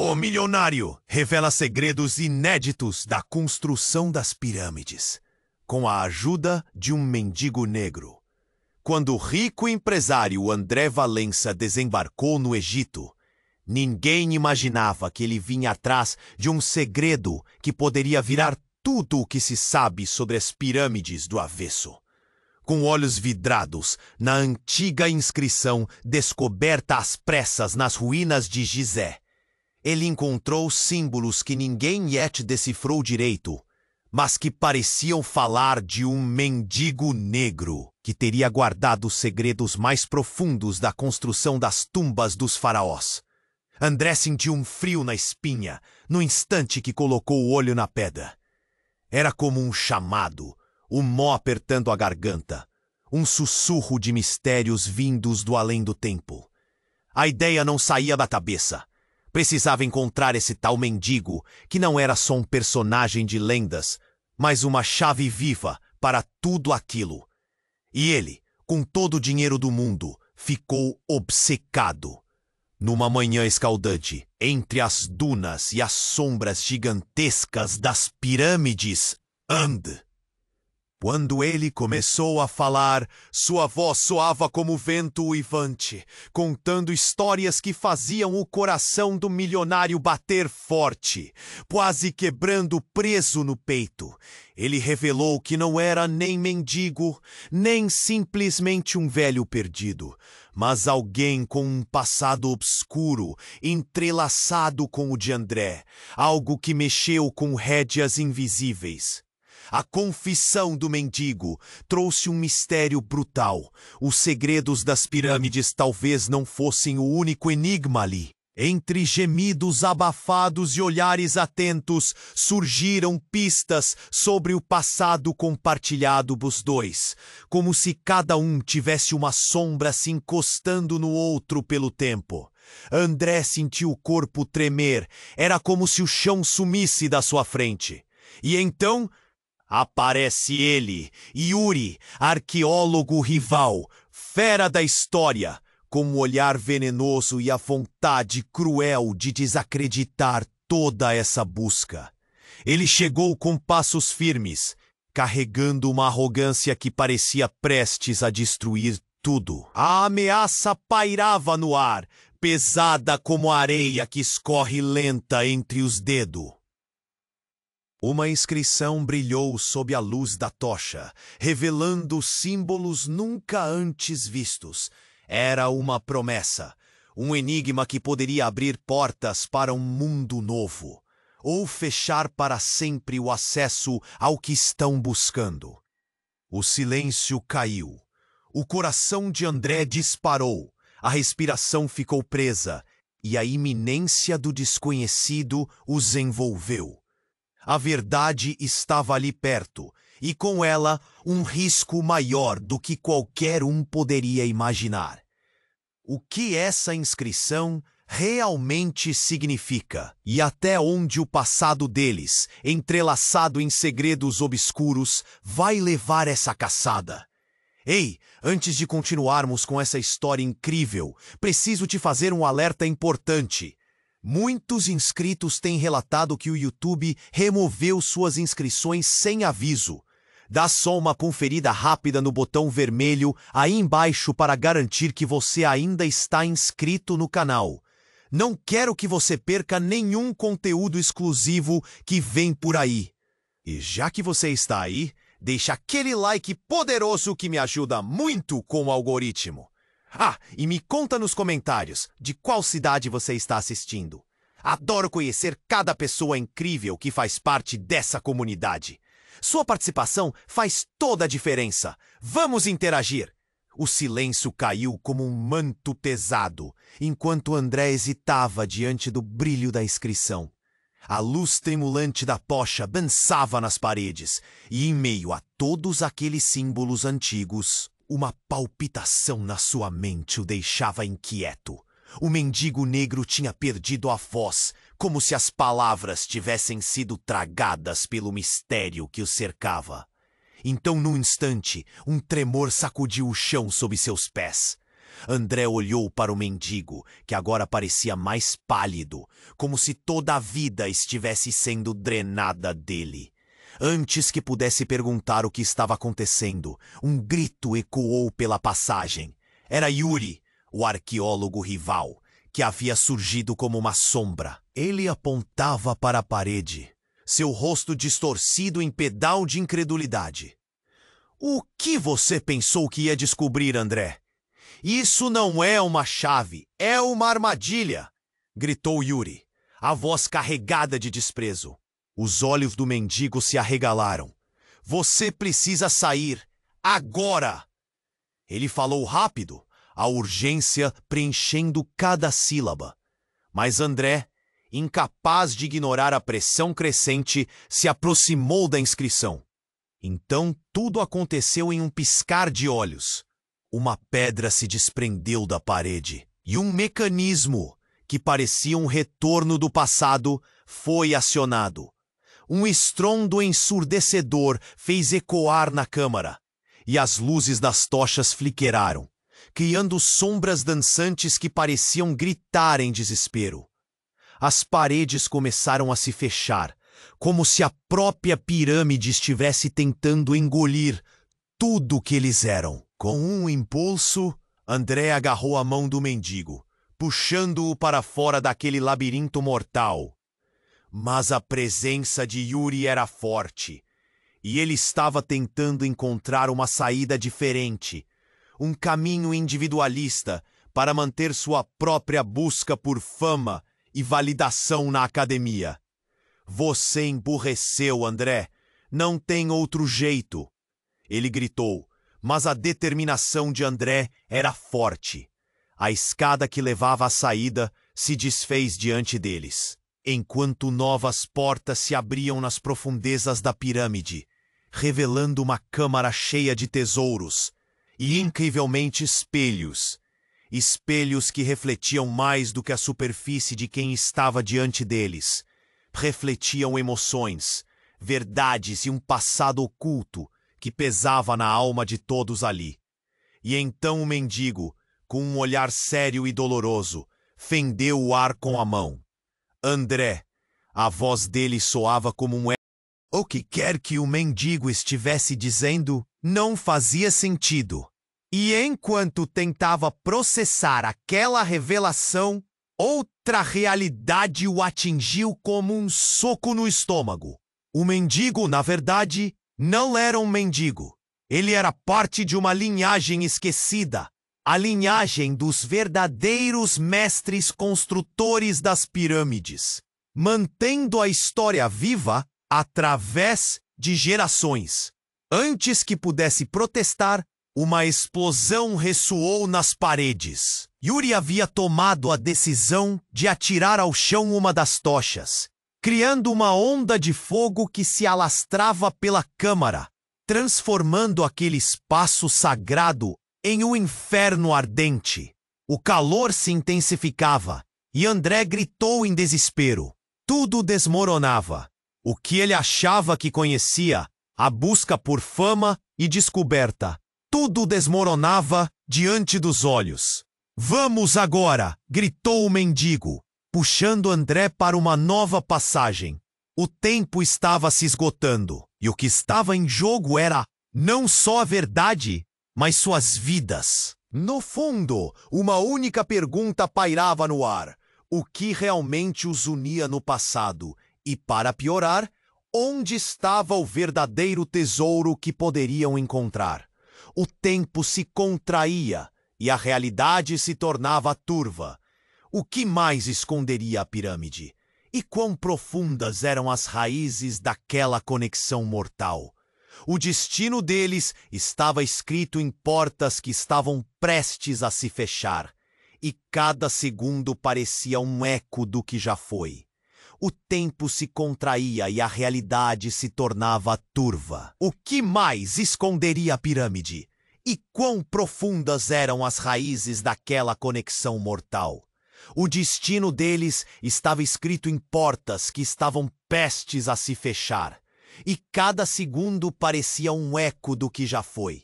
O milionário revela segredos inéditos da construção das pirâmides, com a ajuda de um mendigo negro. Quando o rico empresário André Valença desembarcou no Egito, ninguém imaginava que ele vinha atrás de um segredo que poderia virar tudo o que se sabe sobre as pirâmides do avesso. Com olhos vidrados na antiga inscrição descoberta às pressas nas ruínas de Gizé, ele encontrou símbolos que ninguém yet decifrou direito, mas que pareciam falar de um mendigo negro que teria guardado os segredos mais profundos da construção das tumbas dos faraós. André sentiu um frio na espinha no instante que colocou o olho na pedra. Era como um chamado, um nó apertando a garganta, um sussurro de mistérios vindos do além do tempo. A ideia não saía da cabeça. Precisava encontrar esse tal mendigo, que não era só um personagem de lendas, mas uma chave viva para tudo aquilo. E ele, com todo o dinheiro do mundo, ficou obcecado. Numa manhã escaldante, entre as dunas e as sombras gigantescas das pirâmides, Quando ele começou a falar, sua voz soava como vento uivante, contando histórias que faziam o coração do milionário bater forte, quase quebrando preso no peito. Ele revelou que não era nem mendigo, nem simplesmente um velho perdido, mas alguém com um passado obscuro, entrelaçado com o de André, algo que mexeu com rédeas invisíveis. A confissão do mendigo trouxe um mistério brutal. Os segredos das pirâmides talvez não fossem o único enigma ali. Entre gemidos abafados e olhares atentos, surgiram pistas sobre o passado compartilhado dos dois, como se cada um tivesse uma sombra se encostando no outro pelo tempo. André sentiu o corpo tremer, era como se o chão sumisse da sua frente. E então aparece ele, Yuri, arqueólogo rival, fera da história, com um olhar venenoso e a vontade cruel de desacreditar toda essa busca. Ele chegou com passos firmes, carregando uma arrogância que parecia prestes a destruir tudo. A ameaça pairava no ar, pesada como a areia que escorre lenta entre os dedos. Uma inscrição brilhou sob a luz da tocha, revelando símbolos nunca antes vistos. Era uma promessa, um enigma que poderia abrir portas para um mundo novo, ou fechar para sempre o acesso ao que estão buscando. O silêncio caiu. O coração de André disparou, a respiração ficou presa, e a iminência do desconhecido os envolveu. A verdade estava ali perto, e com ela um risco maior do que qualquer um poderia imaginar. O que essa inscrição realmente significa, e até onde o passado deles, entrelaçado em segredos obscuros, vai levar essa caçada? Ei, antes de continuarmos com essa história incrível, preciso te fazer um alerta importante. Muitos inscritos têm relatado que o YouTube removeu suas inscrições sem aviso. Dá só uma conferida rápida no botão vermelho aí embaixo para garantir que você ainda está inscrito no canal. Não quero que você perca nenhum conteúdo exclusivo que vem por aí. E já que você está aí, deixa aquele like poderoso que me ajuda muito com o algoritmo. E me conta nos comentários de qual cidade você está assistindo. Adoro conhecer cada pessoa incrível que faz parte dessa comunidade. Sua participação faz toda a diferença. Vamos interagir! O silêncio caiu como um manto pesado, enquanto André hesitava diante do brilho da inscrição. A luz tremulante da tocha dançava nas paredes, e em meio a todos aqueles símbolos antigos, uma palpitação na sua mente o deixava inquieto. O mendigo negro tinha perdido a voz, como se as palavras tivessem sido tragadas pelo mistério que o cercava. Então, num instante, um tremor sacudiu o chão sob seus pés. André olhou para o mendigo, que agora parecia mais pálido, como se toda a vida estivesse sendo drenada dele. Antes que pudesse perguntar o que estava acontecendo, um grito ecoou pela passagem. Era Yuri, o arqueólogo rival, que havia surgido como uma sombra. Ele apontava para a parede, seu rosto distorcido em pedal de incredulidade. O que você pensou que ia descobrir, André? Isso não é uma chave, é uma armadilha! Gritou Yuri, a voz carregada de desprezo. Os olhos do mendigo se arregalaram. Você precisa sair, agora! Ele falou rápido, a urgência preenchendo cada sílaba. Mas André, incapaz de ignorar a pressão crescente, se aproximou da inscrição. Então tudo aconteceu em um piscar de olhos. Uma pedra se desprendeu da parede e um mecanismo, que parecia um retorno do passado, foi acionado. Um estrondo ensurdecedor fez ecoar na câmara, e as luzes das tochas fliqueraram, criando sombras dançantes que pareciam gritar em desespero. As paredes começaram a se fechar, como se a própria pirâmide estivesse tentando engolir tudo o que eles eram. Com um impulso, André agarrou a mão do mendigo, puxando-o para fora daquele labirinto mortal. Mas a presença de Yuri era forte, e ele estava tentando encontrar uma saída diferente, um caminho individualista para manter sua própria busca por fama e validação na academia. Você emburreceu, André. Não tem outro jeito. Ele gritou, mas a determinação de André era forte. A escada que levava à saída se desfez diante deles, enquanto novas portas se abriam nas profundezas da pirâmide, revelando uma câmara cheia de tesouros e, incrivelmente, espelhos. Espelhos que refletiam mais do que a superfície de quem estava diante deles. Refletiam emoções, verdades e um passado oculto que pesava na alma de todos ali. E então o mendigo, com um olhar sério e doloroso, fendeu o ar com a mão. André, a voz dele soava como um eco. O que quer que o mendigo estivesse dizendo não fazia sentido. E enquanto tentava processar aquela revelação, outra realidade o atingiu como um soco no estômago. O mendigo, na verdade, não era um mendigo. Ele era parte de uma linhagem esquecida, a linhagem dos verdadeiros mestres construtores das pirâmides, mantendo a história viva através de gerações. Antes que pudesse protestar, uma explosão ressoou nas paredes. Yuri havia tomado a decisão de atirar ao chão uma das tochas, criando uma onda de fogo que se alastrava pela câmara, transformando aquele espaço sagrado em um inferno ardente. O calor se intensificava e André gritou em desespero. Tudo desmoronava. O que ele achava que conhecia, a busca por fama e descoberta, tudo desmoronava diante dos olhos. Vamos agora! Gritou o mendigo, puxando André para uma nova passagem. O tempo estava se esgotando, e o que estava em jogo era não só a verdade, mas suas vidas. No fundo, uma única pergunta pairava no ar: o que realmente os unia no passado? E, para piorar, onde estava o verdadeiro tesouro que poderiam encontrar? O tempo se contraía e a realidade se tornava turva. O que mais esconderia a pirâmide? E quão profundas eram as raízes daquela conexão mortal? O destino deles estava escrito em portas que estavam prestes a se fechar, e cada segundo parecia um eco do que já foi. O tempo se contraía e a realidade se tornava turva. O que mais esconderia a pirâmide? E quão profundas eram as raízes daquela conexão mortal? O destino deles estava escrito em portas que estavam prestes a se fechar, e cada segundo parecia um eco do que já foi.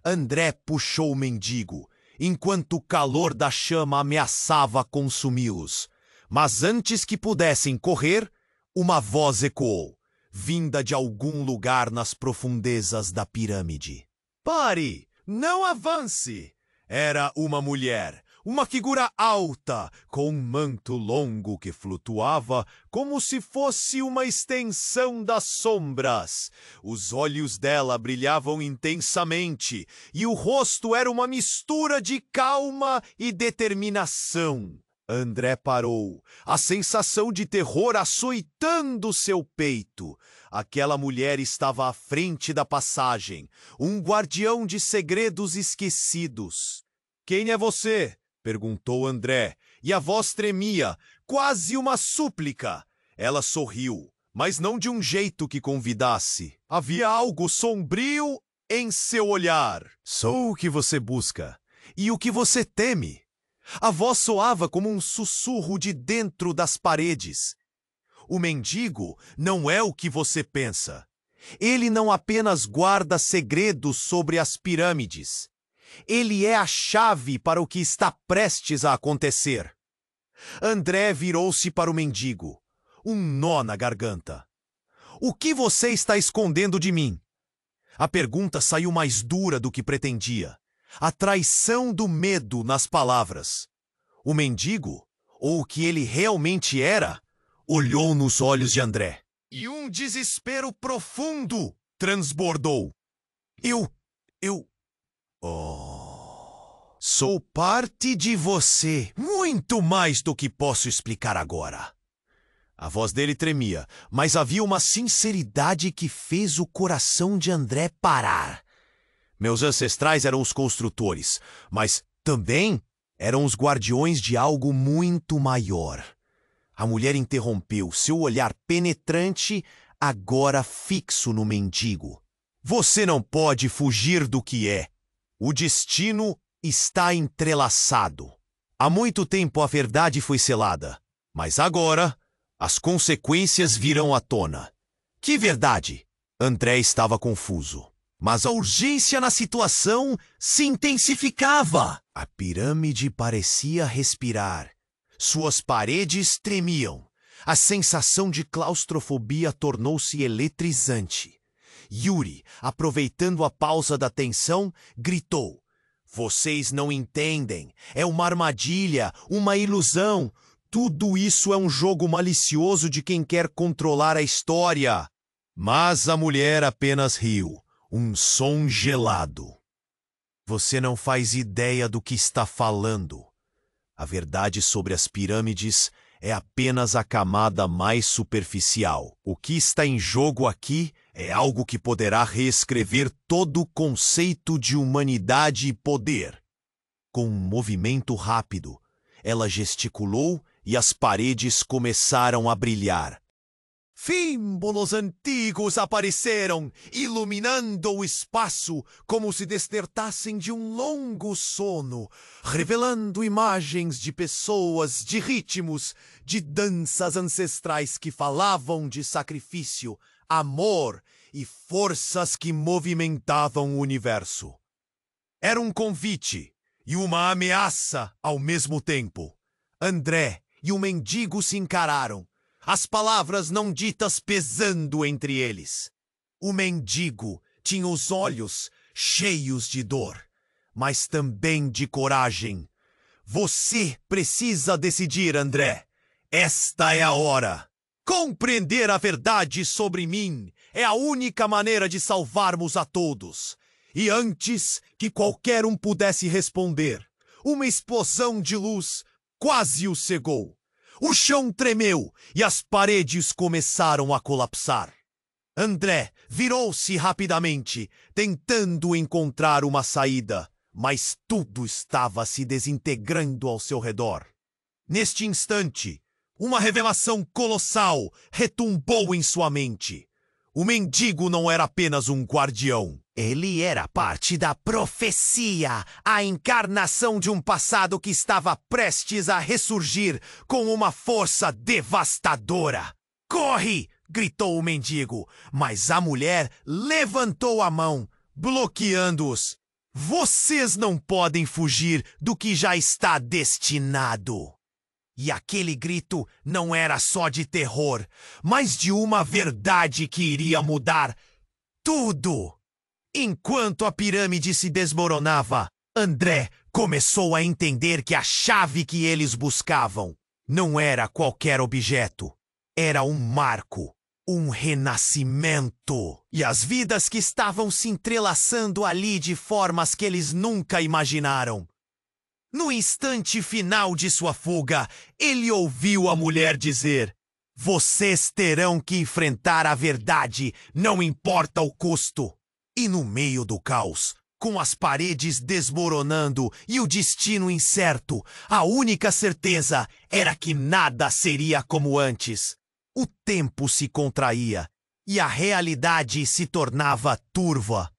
André puxou o mendigo, enquanto o calor da chama ameaçava consumi-los. Mas antes que pudessem correr, uma voz ecoou, vinda de algum lugar nas profundezas da pirâmide. Pare! Não avance! Era uma mulher, uma figura alta, com um manto longo que flutuava como se fosse uma extensão das sombras. Os olhos dela brilhavam intensamente e o rosto era uma mistura de calma e determinação. André parou, a sensação de terror açoitando seu peito. Aquela mulher estava à frente da passagem, um guardião de segredos esquecidos. Quem é você? Perguntou André, e a voz tremia, quase uma súplica. Ela sorriu, mas não de um jeito que convidasse. Havia algo sombrio em seu olhar. Sou o que você busca, e o que você teme. A voz soava como um sussurro de dentro das paredes. O mendigo não é o que você pensa. Ele não apenas guarda segredos sobre as pirâmides. Ele é a chave para o que está prestes a acontecer. André virou-se para o mendigo, um nó na garganta. O que você está escondendo de mim? A pergunta saiu mais dura do que pretendia. A traição do medo nas palavras. O mendigo, ou o que ele realmente era, olhou nos olhos de André. E um desespero profundo transbordou. Sou parte de você, muito mais do que posso explicar agora. A voz dele tremia, mas havia uma sinceridade que fez o coração de André parar. Meus ancestrais eram os construtores, mas também eram os guardiões de algo muito maior. A mulher interrompeu, seu olhar penetrante, agora fixo no mendigo. Você não pode fugir do que é. O destino está entrelaçado. Há muito tempo a verdade foi selada, mas agora as consequências virão à tona. Que verdade? André estava confuso. Mas a urgência na situação se intensificava. A pirâmide parecia respirar. Suas paredes tremiam. A sensação de claustrofobia tornou-se eletrizante. Yuri, aproveitando a pausa da tensão, gritou. Vocês não entendem. É uma armadilha, uma ilusão. Tudo isso é um jogo malicioso de quem quer controlar a história. Mas a mulher apenas riu. Um som gelado. Você não faz ideia do que está falando. A verdade sobre as pirâmides é apenas a camada mais superficial. O que está em jogo aqui é algo que poderá reescrever todo o conceito de humanidade e poder. Com um movimento rápido, ela gesticulou e as paredes começaram a brilhar. Símbolos antigos apareceram, iluminando o espaço como se despertassem de um longo sono, revelando imagens de pessoas, de ritmos, de danças ancestrais que falavam de sacrifício, amor e forças que movimentavam o universo. Era um convite e uma ameaça ao mesmo tempo. André e o mendigo se encararam, as palavras não ditas pesando entre eles. O mendigo tinha os olhos cheios de dor, mas também de coragem. Você precisa decidir, André. Esta é a hora. Compreender a verdade sobre mim é a única maneira de salvarmos a todos. E antes que qualquer um pudesse responder, uma explosão de luz quase o cegou. O chão tremeu e as paredes começaram a colapsar. André virou-se rapidamente, tentando encontrar uma saída, mas tudo estava se desintegrando ao seu redor. Neste instante, uma revelação colossal retumbou em sua mente. O mendigo não era apenas um guardião. Ele era parte da profecia, a encarnação de um passado que estava prestes a ressurgir com uma força devastadora. Corre! Gritou o mendigo, mas a mulher levantou a mão, bloqueando-os. Vocês não podem fugir do que já está destinado. E aquele grito não era só de terror, mas de uma verdade que iria mudar tudo. Enquanto a pirâmide se desmoronava, André começou a entender que a chave que eles buscavam não era qualquer objeto. Era um marco, um renascimento. E as vidas que estavam se entrelaçando ali de formas que eles nunca imaginaram. No instante final de sua fuga, ele ouviu a mulher dizer: "Vocês terão que enfrentar a verdade, não importa o custo." E no meio do caos, com as paredes desmoronando e o destino incerto, a única certeza era que nada seria como antes. O tempo se contraía e a realidade se tornava turva.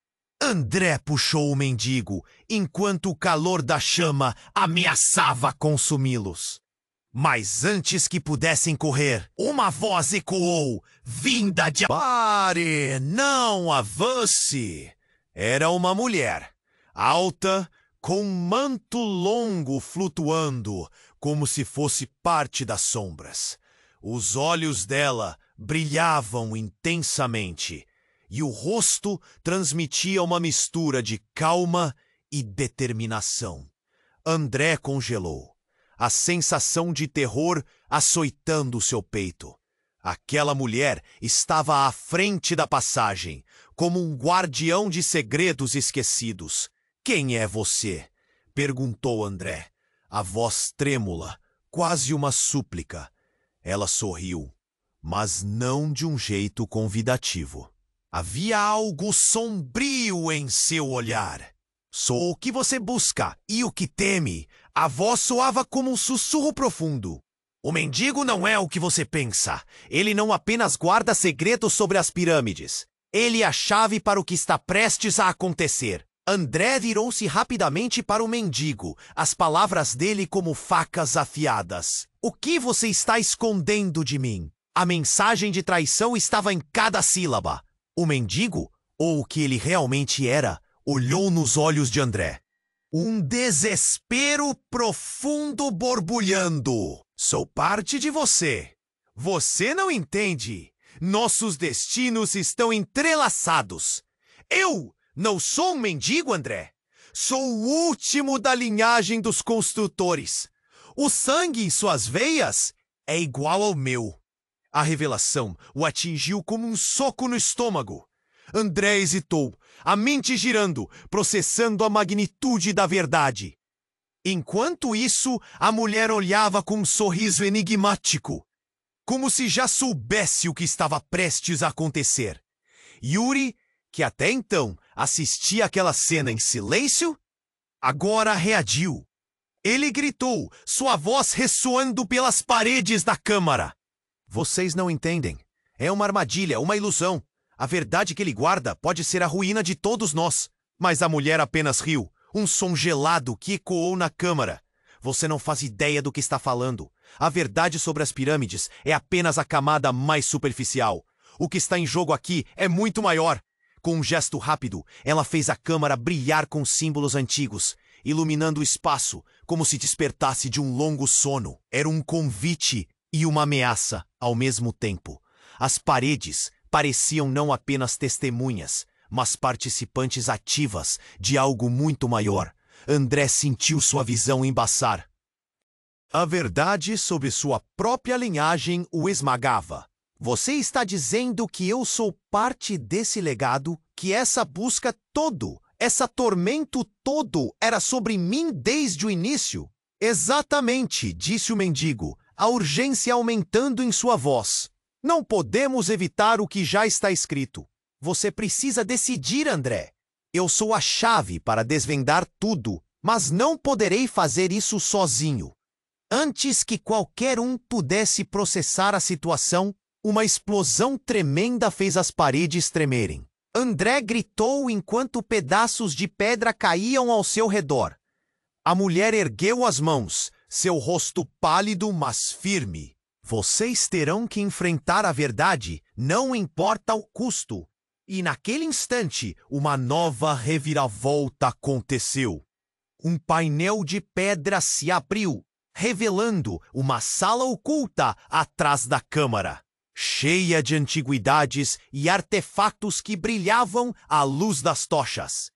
André puxou o mendigo, enquanto o calor da chama ameaçava consumi-los. Mas antes que pudessem correr, uma voz ecoou, vinda de... "Pare! Não avance!" Era uma mulher, alta, com um manto longo flutuando, como se fosse parte das sombras. Os olhos dela brilhavam intensamente, e o rosto transmitia uma mistura de calma e determinação. André congelou, a sensação de terror açoitando seu peito. Aquela mulher estava à frente da passagem, como um guardião de segredos esquecidos. "Quem é você?" perguntou André, a voz trêmula, quase uma súplica. Ela sorriu, mas não de um jeito convidativo. Havia algo sombrio em seu olhar. "Sou o que você busca e o que teme." A voz soava como um sussurro profundo. "O mendigo não é o que você pensa. Ele não apenas guarda segredos sobre as pirâmides. Ele é a chave para o que está prestes a acontecer." André virou-se rapidamente para o mendigo, as palavras dele como facas afiadas. "O que você está escondendo de mim?" A mensagem de traição estava em cada sílaba. O mendigo, ou o que ele realmente era, olhou nos olhos de André. Um desespero profundo borbulhando. "Sou parte de você. Você não entende. Nossos destinos estão entrelaçados. Eu não sou um mendigo, André. Sou o último da linhagem dos construtores. O sangue em suas veias é igual ao meu." A revelação o atingiu como um soco no estômago. André hesitou, a mente girando, processando a magnitude da verdade. Enquanto isso, a mulher olhava com um sorriso enigmático, como se já soubesse o que estava prestes a acontecer. Yuri, que até então assistia àquela cena em silêncio, agora reagiu. Ele gritou, sua voz ressoando pelas paredes da câmara. "Vocês não entendem. É uma armadilha, uma ilusão. A verdade que ele guarda pode ser a ruína de todos nós." Mas a mulher apenas riu, um som gelado que ecoou na câmara. "Você não faz ideia do que está falando. A verdade sobre as pirâmides é apenas a camada mais superficial. O que está em jogo aqui é muito maior." Com um gesto rápido, ela fez a câmara brilhar com símbolos antigos, iluminando o espaço, como se despertasse de um longo sono. Era um convite e uma ameaça ao mesmo tempo. As paredes pareciam não apenas testemunhas, mas participantes ativas de algo muito maior. André sentiu sua visão embaçar. A verdade sobre sua própria linhagem o esmagava. "Você está dizendo que eu sou parte desse legado, que essa busca todo, esse tormento todo era sobre mim desde o início?" "Exatamente", disse o mendigo, a urgência aumentando em sua voz. "Não podemos evitar o que já está escrito. Você precisa decidir, André. Eu sou a chave para desvendar tudo, mas não poderei fazer isso sozinho." Antes que qualquer um pudesse processar a situação, uma explosão tremenda fez as paredes tremerem. André gritou enquanto pedaços de pedra caíam ao seu redor. A mulher ergueu as mãos, seu rosto pálido, mas firme. "Vocês terão que enfrentar a verdade, não importa o custo." E naquele instante, uma nova reviravolta aconteceu. Um painel de pedra se abriu, revelando uma sala oculta atrás da câmara, cheia de antiguidades e artefatos que brilhavam à luz das tochas.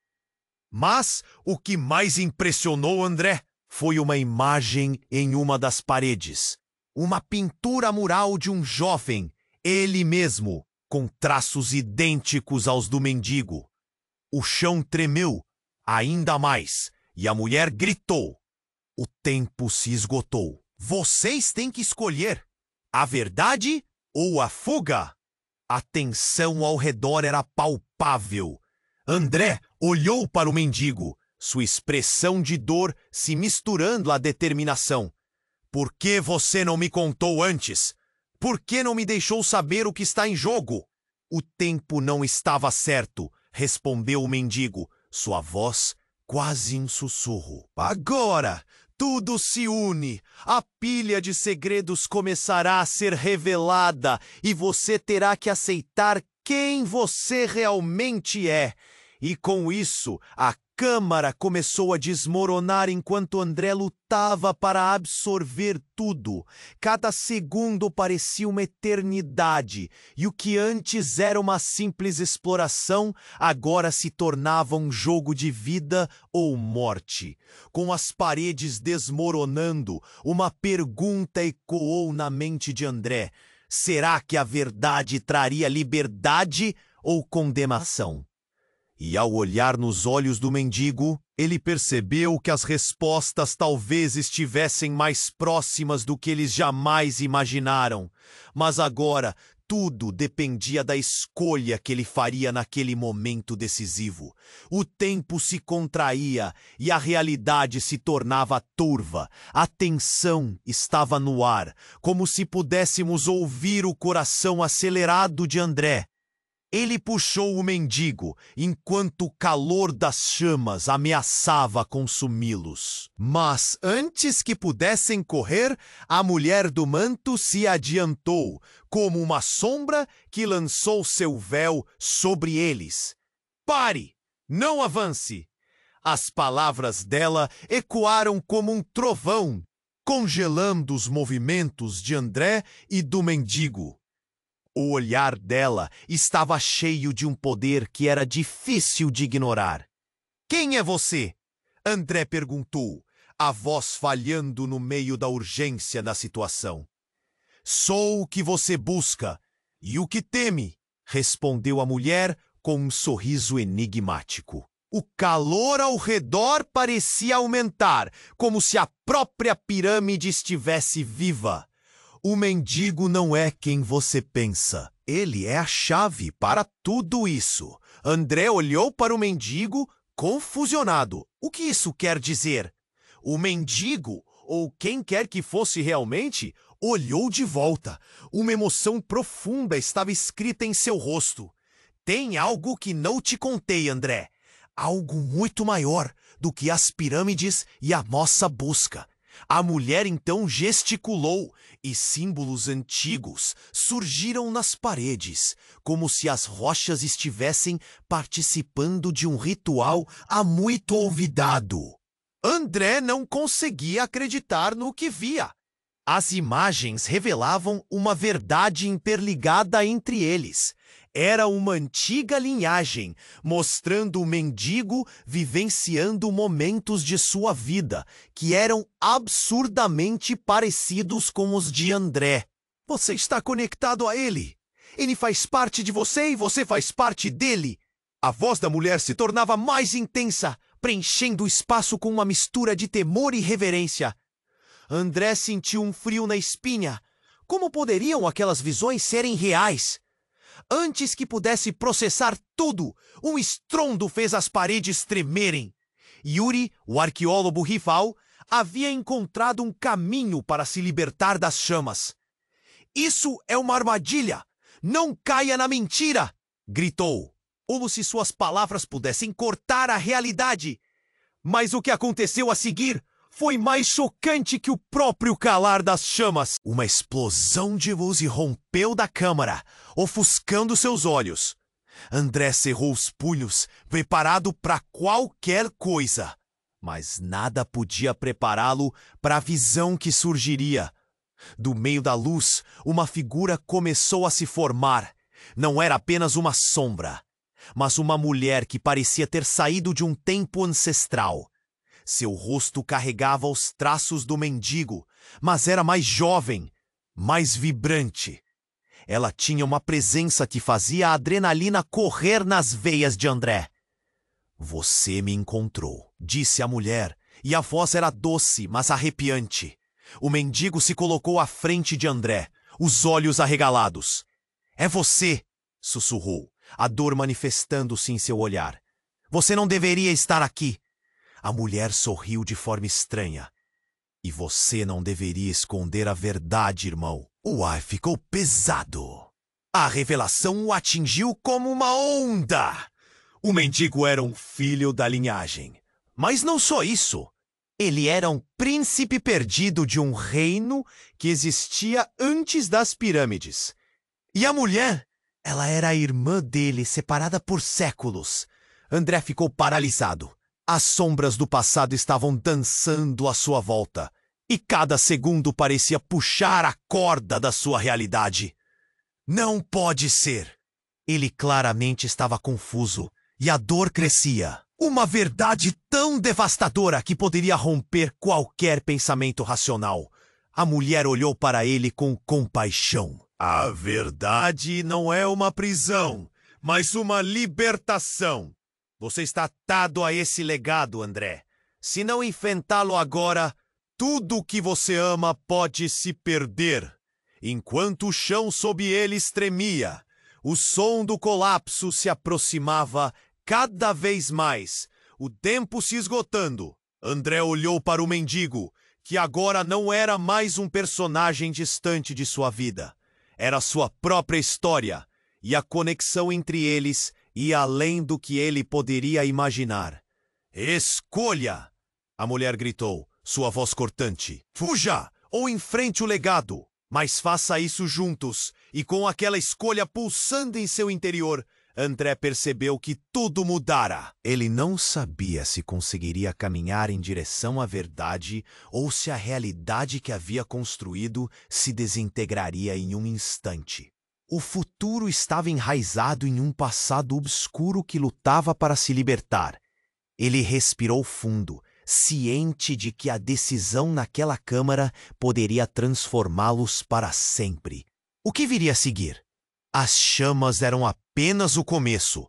Mas o que mais impressionou André foi uma imagem em uma das paredes. Uma pintura mural de um jovem, ele mesmo, com traços idênticos aos do mendigo. O chão tremeu ainda mais e a mulher gritou. O tempo se esgotou. Vocês têm que escolher a verdade ou a fuga. A tensão ao redor era palpável. André olhou para o mendigo, sua expressão de dor se misturando à determinação. Por que você não me contou antes? Por que não me deixou saber o que está em jogo? O tempo não estava certo, respondeu o mendigo, sua voz quase em sussurro. Agora, tudo se une. A pilha de segredos começará a ser revelada e você terá que aceitar quem você realmente é. E com isso, a câmara começou a desmoronar enquanto André lutava para absorver tudo. Cada segundo parecia uma eternidade, e o que antes era uma simples exploração, agora se tornava um jogo de vida ou morte. Com as paredes desmoronando, uma pergunta ecoou na mente de André. Será que a verdade traria liberdade ou condenação? E ao olhar nos olhos do mendigo, ele percebeu que as respostas talvez estivessem mais próximas do que eles jamais imaginaram. Mas agora, tudo dependia da escolha que ele faria naquele momento decisivo. O tempo se contraía e a realidade se tornava turva. A tensão estava no ar, como se pudéssemos ouvir o coração acelerado de André. Ele puxou o mendigo, enquanto o calor das chamas ameaçava consumi-los. Mas antes que pudessem correr, a mulher do manto se adiantou, como uma sombra que lançou seu véu sobre eles. Pare! Não avance! As palavras dela ecoaram como um trovão, congelando os movimentos de André e do mendigo. O olhar dela estava cheio de um poder que era difícil de ignorar. Quem é você? André perguntou, a voz falhando no meio da urgência da situação. Sou o que você busca e o que teme, respondeu a mulher com um sorriso enigmático. O calor ao redor parecia aumentar, como se a própria pirâmide estivesse viva. O mendigo não é quem você pensa. Ele é a chave para tudo isso. André olhou para o mendigo, confusionado. O que isso quer dizer? O mendigo, ou quem quer que fosse realmente, olhou de volta. Uma emoção profunda estava escrita em seu rosto. Tem algo que não te contei, André. Algo muito maior do que as pirâmides e a nossa busca. A mulher então gesticulou e símbolos antigos surgiram nas paredes, como se as rochas estivessem participando de um ritual há muito olvidado. André não conseguia acreditar no que via. As imagens revelavam uma verdade interligada entre eles. Era uma antiga linhagem, mostrando o mendigo vivenciando momentos de sua vida que eram absurdamente parecidos com os de André. Você está conectado a ele. Ele faz parte de você e você faz parte dele. A voz da mulher se tornava mais intensa, preenchendo o espaço com uma mistura de temor e reverência. André sentiu um frio na espinha. Como poderiam aquelas visões serem reais? Antes que pudesse processar tudo, um estrondo fez as paredes tremerem. Yuri, o arqueólogo rival, havia encontrado um caminho para se libertar das chamas. Isso é uma armadilha! Não caia na mentira! Gritou, como se suas palavras pudessem cortar a realidade. Mas o que aconteceu a seguir foi mais chocante que o próprio calar das chamas. Uma explosão de luz irrompeu da câmara, ofuscando seus olhos. André cerrou os punhos, preparado para qualquer coisa. Mas nada podia prepará-lo para a visão que surgiria. Do meio da luz, uma figura começou a se formar. Não era apenas uma sombra, mas uma mulher que parecia ter saído de um tempo ancestral. Seu rosto carregava os traços do mendigo, mas era mais jovem, mais vibrante. Ela tinha uma presença que fazia a adrenalina correr nas veias de André. "Você me encontrou", disse a mulher, e a voz era doce, mas arrepiante. O mendigo se colocou à frente de André, os olhos arregalados. "É você", sussurrou, a dor manifestando-se em seu olhar. "Você não deveria estar aqui." A mulher sorriu de forma estranha. "E você não deveria esconder a verdade, irmão." O ar ficou pesado. A revelação o atingiu como uma onda. O mendigo era um filho da linhagem. Mas não só isso. Ele era um príncipe perdido de um reino que existia antes das pirâmides. E a mulher? Ela era a irmã dele, separada por séculos. André ficou paralisado. As sombras do passado estavam dançando à sua volta. E cada segundo parecia puxar a corda da sua realidade. Não pode ser. Ele claramente estava confuso. E a dor crescia. Uma verdade tão devastadora que poderia romper qualquer pensamento racional. A mulher olhou para ele com compaixão. "A verdade não é uma prisão, mas uma libertação. Você está atado a esse legado, André. Se não enfrentá-lo agora, tudo o que você ama pode se perder." Enquanto o chão sob eles tremia, o som do colapso se aproximava cada vez mais, o tempo se esgotando. André olhou para o mendigo, que agora não era mais um personagem distante de sua vida. Era sua própria história, e a conexão entre eles ia além do que ele poderia imaginar. "Escolha!" a mulher gritou, sua voz cortante. "Fuja ou enfrente o legado, mas faça isso juntos." E com aquela escolha pulsando em seu interior, André percebeu que tudo mudara. Ele não sabia se conseguiria caminhar em direção à verdade ou se a realidade que havia construído se desintegraria em um instante. O futuro estava enraizado em um passado obscuro que lutava para se libertar. Ele respirou fundo, ciente de que a decisão naquela câmara poderia transformá-los para sempre. O que viria a seguir? As chamas eram apenas o começo.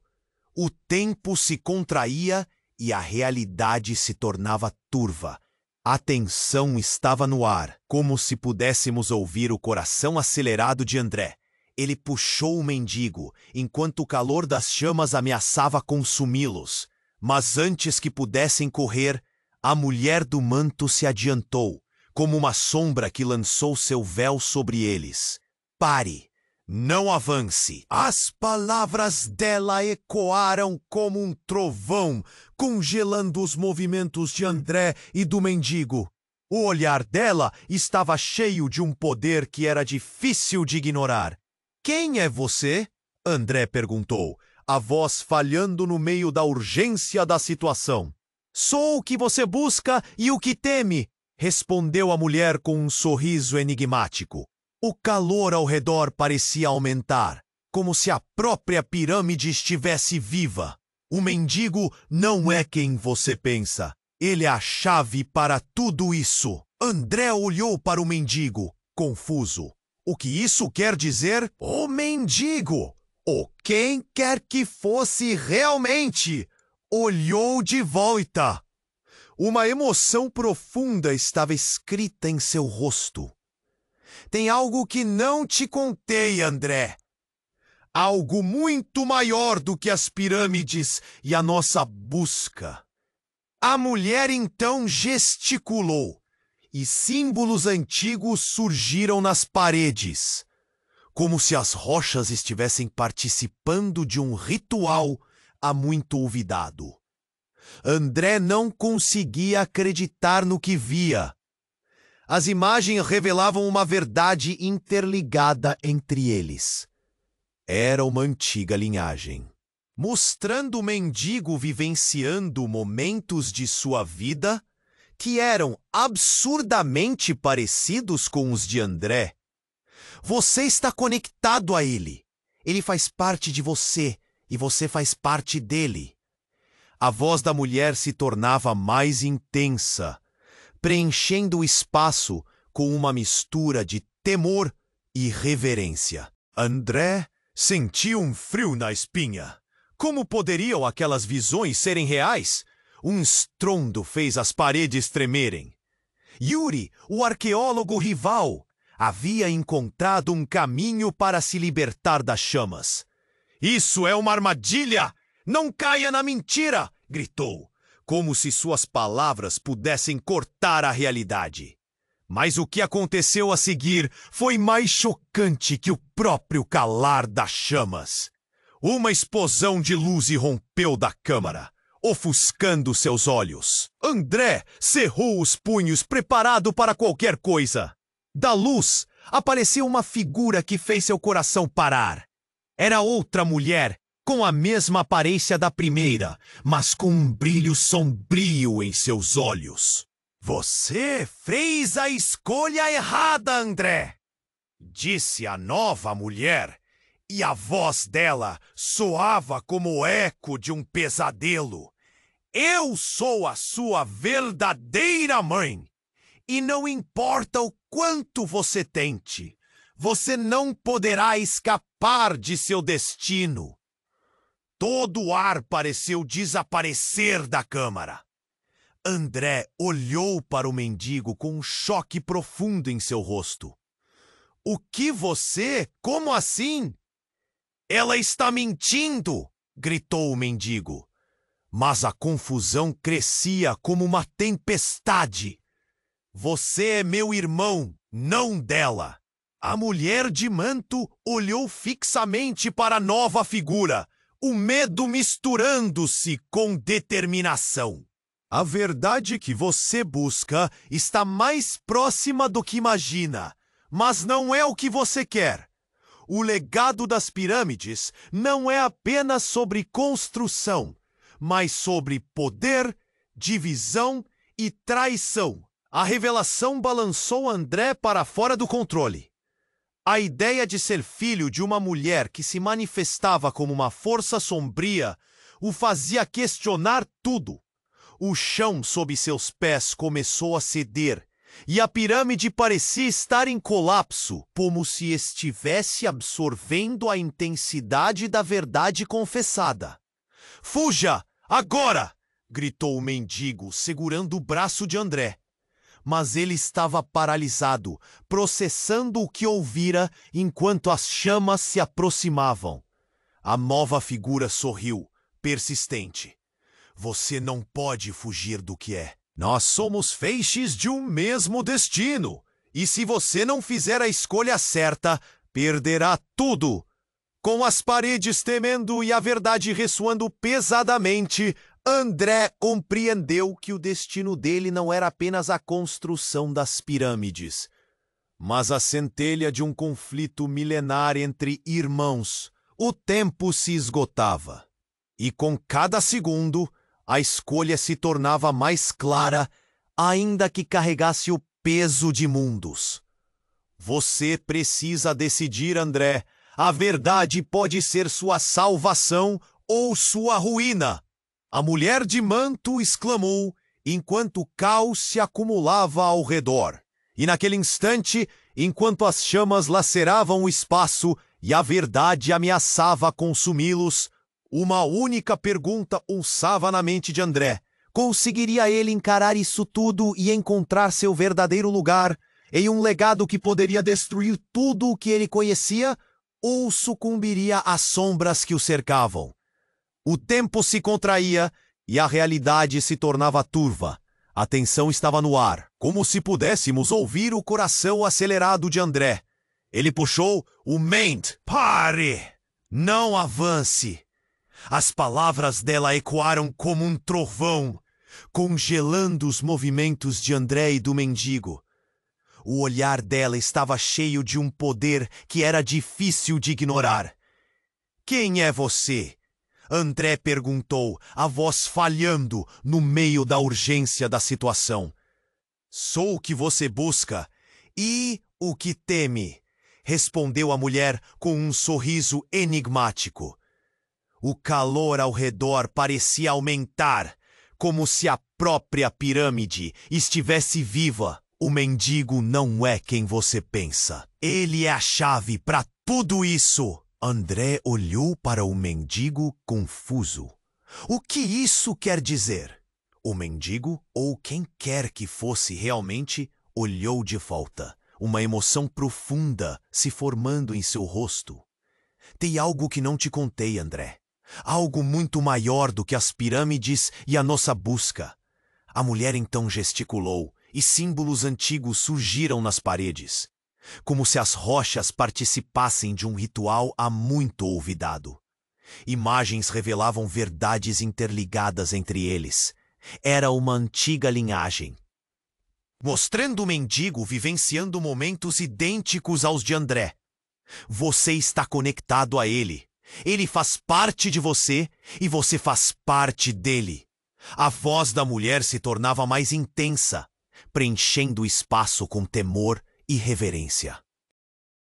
O tempo se contraía e a realidade se tornava turva. A tensão estava no ar, como se pudéssemos ouvir o coração acelerado de André. Ele puxou o mendigo, enquanto o calor das chamas ameaçava consumi-los. Mas antes que pudessem correr, a mulher do manto se adiantou, como uma sombra que lançou seu véu sobre eles. "Pare! Não avance!" As palavras dela ecoaram como um trovão, congelando os movimentos de André e do mendigo. O olhar dela estava cheio de um poder que era difícil de ignorar. "Quem é você?" André perguntou, a voz falhando no meio da urgência da situação. "Sou o que você busca e o que teme", respondeu a mulher com um sorriso enigmático. O calor ao redor parecia aumentar, como se a própria pirâmide estivesse viva. "O mendigo não é quem você pensa. Ele é a chave para tudo isso." André olhou para o mendigo, confuso. O que isso quer dizer? O mendigo, ou quem quer que fosse realmente, olhou de volta. Uma emoção profunda estava escrita em seu rosto. "Tem algo que não te contei, André. Algo muito maior do que as pirâmides e a nossa busca." A mulher então gesticulou, e símbolos antigos surgiram nas paredes, como se as rochas estivessem participando de um ritual há muito olvidado. André não conseguia acreditar no que via. As imagens revelavam uma verdade interligada entre eles. Era uma antiga linhagem. mostrando o mendigo vivenciando momentos de sua vida que eram absurdamente parecidos com os de André. Você está conectado a ele. Ele faz parte de você e você faz parte dele. A voz da mulher se tornava mais intensa, preenchendo o espaço com uma mistura de temor e reverência. André sentiu um frio na espinha. Como poderiam aquelas visões serem reais? Um estrondo fez as paredes tremerem. Yuri, o arqueólogo rival, havia encontrado um caminho para se libertar das chamas. Isso é uma armadilha! Não caia na mentira! Gritou, como se suas palavras pudessem cortar a realidade. Mas o que aconteceu a seguir foi mais chocante que o próprio calar das chamas. Uma explosão de luz irrompeu da câmara, ofuscando seus olhos. André cerrou os punhos, preparado para qualquer coisa. Da luz, apareceu uma figura que fez seu coração parar. Era outra mulher, com a mesma aparência da primeira, mas com um brilho sombrio em seus olhos. Você fez a escolha errada, André, disse a nova mulher, e a voz dela soava como o eco de um pesadelo. Eu sou a sua verdadeira mãe, e não importa o quanto você tente, você não poderá escapar de seu destino. Todo o ar pareceu desaparecer da câmara. André olhou para o mendigo com um choque profundo em seu rosto. O que você? Como assim? Ela está mentindo! Gritou o mendigo. Mas a confusão crescia como uma tempestade. Você é meu irmão, não dela. A mulher de manto olhou fixamente para a nova figura, o medo misturando-se com determinação. A verdade que você busca está mais próxima do que imagina, mas não é o que você quer. O legado das pirâmides não é apenas sobre construção, mas sobre poder, divisão e traição. A revelação balançou André para fora do controle. A ideia de ser filho de uma mulher que se manifestava como uma força sombria o fazia questionar tudo. O chão sob seus pés começou a ceder, e a pirâmide parecia estar em colapso, como se estivesse absorvendo a intensidade da verdade confessada. Fuja, agora! Gritou o mendigo, segurando o braço de André. Mas ele estava paralisado, processando o que ouvira enquanto as chamas se aproximavam. A nova figura sorriu, persistente. Você não pode fugir do que é. Nós somos feixes de um mesmo destino. E se você não fizer a escolha certa, perderá tudo. Com as paredes tremendo e a verdade ressoando pesadamente, André compreendeu que o destino dele não era apenas a construção das pirâmides, mas a centelha de um conflito milenar entre irmãos. O tempo se esgotava. E com cada segundo, a escolha se tornava mais clara, ainda que carregasse o peso de mundos. Você precisa decidir, André. A verdade pode ser sua salvação ou sua ruína. A mulher de manto exclamou, enquanto o caos se acumulava ao redor. E naquele instante, enquanto as chamas laceravam o espaço e a verdade ameaçava consumi-los, uma única pergunta pulsava na mente de André. Conseguiria ele encarar isso tudo e encontrar seu verdadeiro lugar em um legado que poderia destruir tudo o que ele conhecia, ou sucumbiria às sombras que o cercavam? O tempo se contraía e a realidade se tornava turva. A tensão estava no ar, como se pudéssemos ouvir o coração acelerado de André. Ele puxou o ment. Pare! Não avance! As palavras dela ecoaram como um trovão, congelando os movimentos de André e do mendigo. O olhar dela estava cheio de um poder que era difícil de ignorar. Quem é você? André perguntou, a voz falhando no meio da urgência da situação. Sou o que você busca e o que teme, respondeu a mulher com um sorriso enigmático. O calor ao redor parecia aumentar, como se a própria pirâmide estivesse viva. O mendigo não é quem você pensa. Ele é a chave para tudo isso. André olhou para o mendigo confuso. O que isso quer dizer? O mendigo, ou quem quer que fosse realmente, olhou de volta, uma emoção profunda se formando em seu rosto. Tem algo que não te contei, André. Algo muito maior do que as pirâmides e a nossa busca. A mulher então gesticulou, e símbolos antigos surgiram nas paredes, como se as rochas participassem de um ritual há muito olvidado. Imagens revelavam verdades interligadas entre eles. Era uma antiga linhagem, mostrando o mendigo vivenciando momentos idênticos aos de André. Você está conectado a ele. Ele faz parte de você e você faz parte dele. A voz da mulher se tornava mais intensa, preenchendo o espaço com temor e reverência.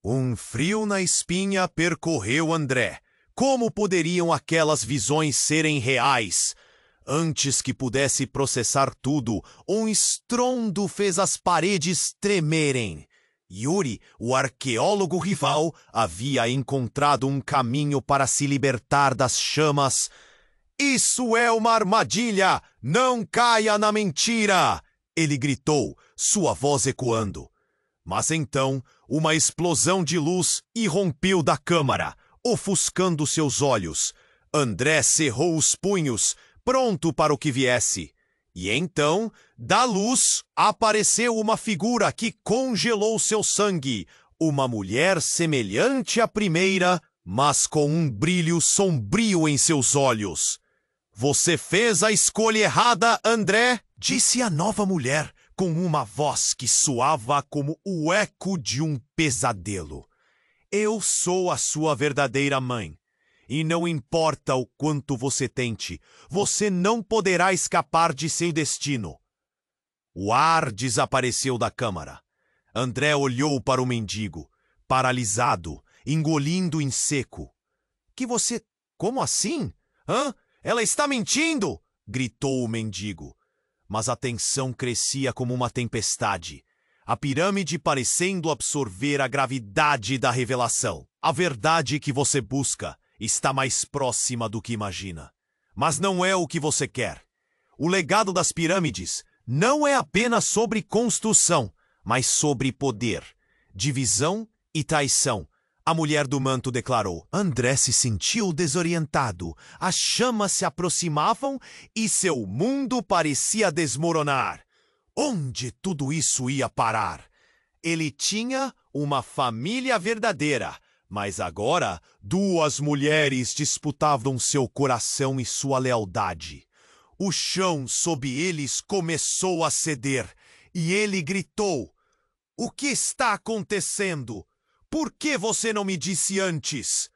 Um frio na espinha percorreu André. Como poderiam aquelas visões serem reais? Antes que pudesse processar tudo, um estrondo fez as paredes tremerem. Yuri, o arqueólogo rival, havia encontrado um caminho para se libertar das chamas. Isso é uma armadilha! Não caia na mentira! Ele gritou, sua voz ecoando. Mas então, uma explosão de luz irrompeu da câmara, ofuscando seus olhos. André cerrou os punhos, pronto para o que viesse. E então, da luz, apareceu uma figura que congelou seu sangue. Uma mulher semelhante à primeira, mas com um brilho sombrio em seus olhos. Você fez a escolha errada, André, disse a nova mulher, com uma voz que soava como o eco de um pesadelo. Eu sou a sua verdadeira mãe. E não importa o quanto você tente, você não poderá escapar de seu destino. O ar desapareceu da câmara. André olhou para o mendigo, paralisado, engolindo em seco. Que você... Como assim? Hã? Ela está mentindo! Gritou o mendigo. Mas a tensão crescia como uma tempestade. A pirâmide parecendo absorver a gravidade da revelação. A verdade que você busca está mais próxima do que imagina. Mas não é o que você quer. O legado das pirâmides não é apenas sobre construção, mas sobre poder, divisão e traição. A mulher do manto declarou. André se sentiu desorientado. As chamas se aproximavam e seu mundo parecia desmoronar. Onde tudo isso ia parar? Ele tinha uma família verdadeira. Mas agora, duas mulheres disputavam seu coração e sua lealdade. O chão sob eles começou a ceder, e ele gritou, o que está acontecendo? Por que você não me disse antes?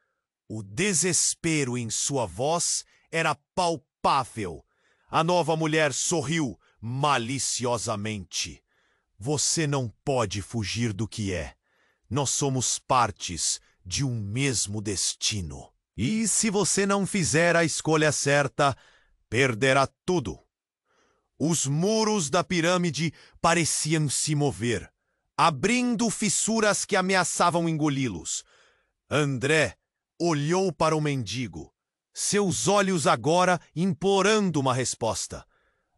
O desespero em sua voz era palpável. A nova mulher sorriu maliciosamente. Você não pode fugir do que é. Nós somos partes de um mesmo destino. E se você não fizer a escolha certa, perderá tudo. Os muros da pirâmide pareciam se mover, abrindo fissuras que ameaçavam engoli-los. André olhou para o mendigo, seus olhos agora implorando uma resposta.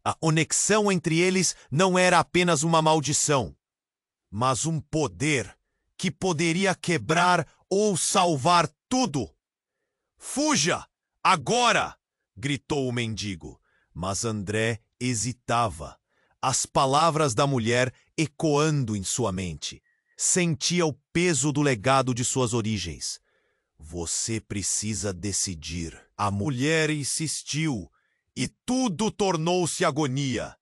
A conexão entre eles não era apenas uma maldição, mas um poder que poderia quebrar ou salvar tudo. Fuja! Agora! Gritou o mendigo. Mas André hesitava, as palavras da mulher ecoando em sua mente. Sentia o peso do legado de suas origens. Você precisa decidir. A mulher insistiu, e tudo tornou-se agonia.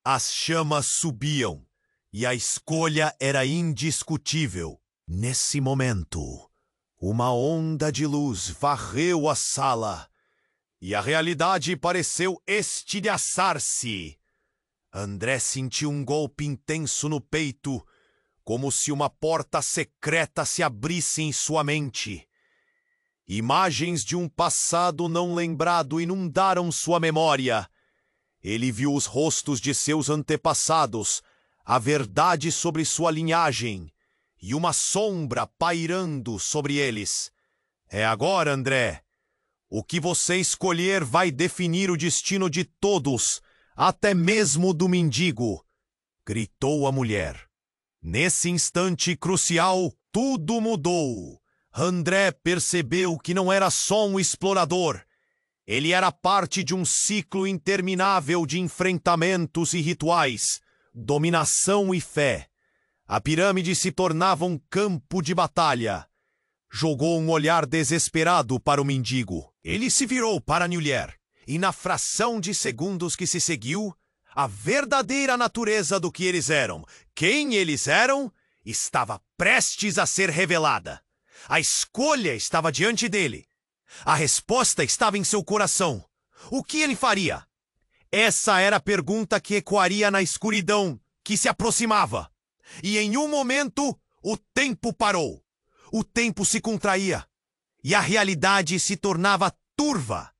As chamas subiam, e a escolha era indiscutível. Nesse momento, uma onda de luz varreu a sala. e a realidade pareceu estilhaçar-se. André sentiu um golpe intenso no peito, como se uma porta secreta se abrisse em sua mente. Imagens de um passado não lembrado inundaram sua memória. Ele viu os rostos de seus antepassados, a verdade sobre sua linhagem, e uma sombra pairando sobre eles. É agora, André. O que você escolher vai definir o destino de todos, até mesmo do mendigo, gritou a mulher. Nesse instante crucial, tudo mudou. André percebeu que não era só um explorador. Ele era parte de um ciclo interminável de enfrentamentos e rituais, dominação e fé. A pirâmide se tornava um campo de batalha. Jogou um olhar desesperado para o mendigo. Ele se virou para a mulher, e na fração de segundos que se seguiu, a verdadeira natureza do que eles eram, quem eles eram, estava prestes a ser revelada. A escolha estava diante dele. A resposta estava em seu coração. O que ele faria? Essa era a pergunta que ecoaria na escuridão que se aproximava. E em um momento, o tempo parou. O tempo se contraía. E a realidade se tornava turva.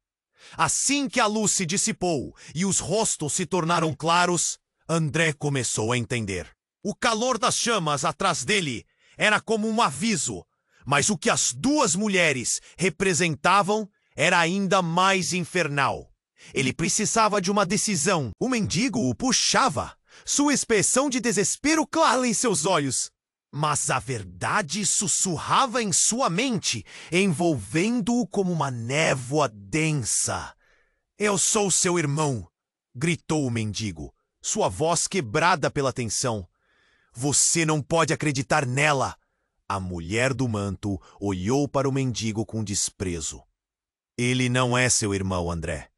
Assim que a luz se dissipou e os rostos se tornaram claros, André começou a entender. O calor das chamas atrás dele era como um aviso, mas o que as duas mulheres representavam era ainda mais infernal. Ele precisava de uma decisão. O mendigo o puxava, sua expressão de desespero clara em seus olhos. Mas a verdade sussurrava em sua mente, envolvendo-o como uma névoa densa. Eu sou seu irmão, gritou o mendigo, sua voz quebrada pela tensão. Você não pode acreditar nela. A mulher do manto olhou para o mendigo com desprezo. Ele não é seu irmão, André.